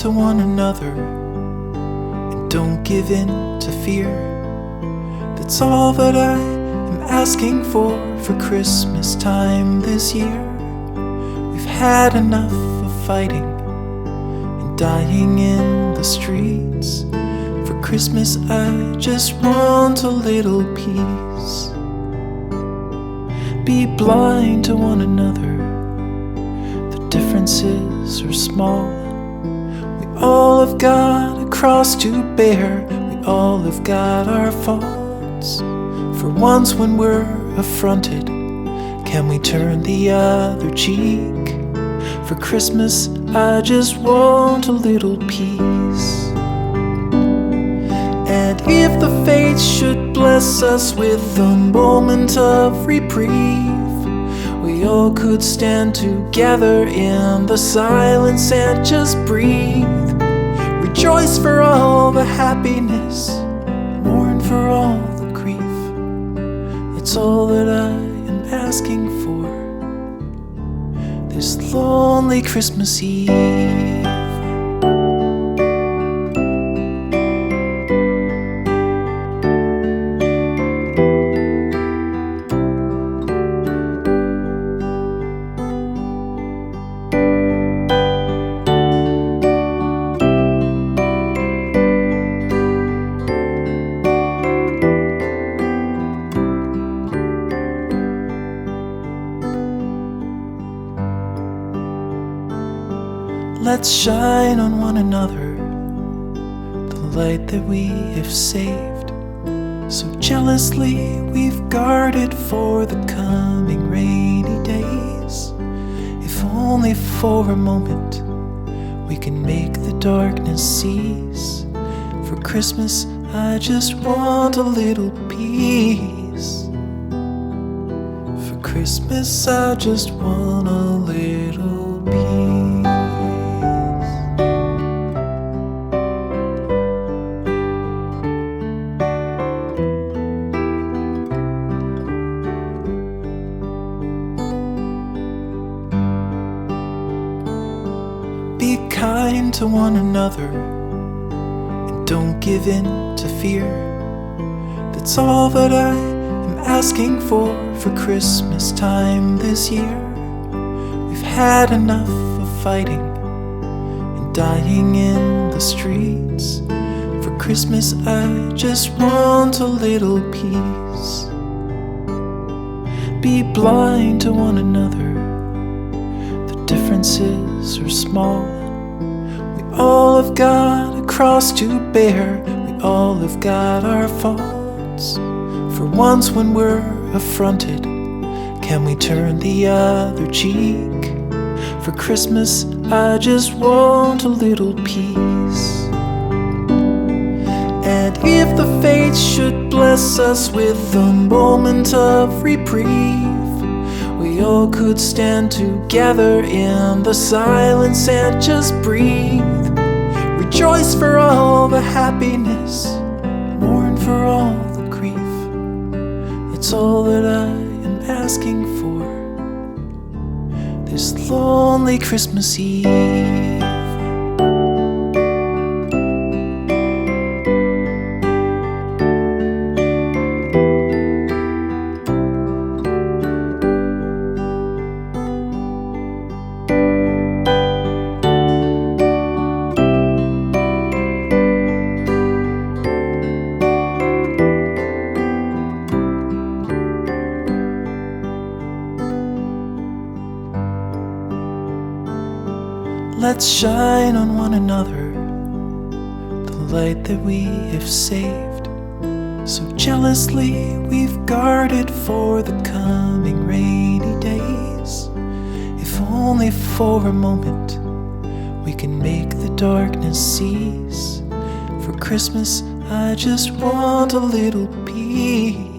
to one another and don't give in to fear. That's all that I am asking for Christmas time this year. We've had enough of fighting and dying in the streets. For Christmas I just want a little peace. Be blind to one another, the differences are small. We all have got a cross to bear, we all have got our faults. For once when we're affronted, can we turn the other cheek? For Christmas I just want a little peace. And if the fates should bless us with a moment of reprieve, we all could stand together in the silence and just breathe. Rejoice for all the happiness, mourn for all the grief. It's all that I am asking for this lonely Christmas Eve. Let's shine on one another the light that we have saved. So jealously we've guarded for the coming rainy days. If only for a moment we can make the darkness cease. For Christmas I just want a little peace. For Christmas I just want a little peace. Be kind to one another and don't give in to fear. That's all that I am asking for Christmas time this year. We've had enough of fighting and dying in the streets. For Christmas I just want a little peace. Be blind to one another, the differences are small. We all have got a cross to bear, we all have got our faults. For once when we're affronted, can we turn the other cheek? For Christmas I just want a little peace. And if the fates should bless us with a moment of reprieve, we all could stand together in the silence and just breathe. Rejoice for all the happiness, mourn for all the grief. It's all that I am asking for this lonely Christmas Eve. Let's shine on one another the light that we have saved. So jealously we've guarded for the coming rainy days. If only for a moment we can make the darkness cease. For Christmas I just want a little peace.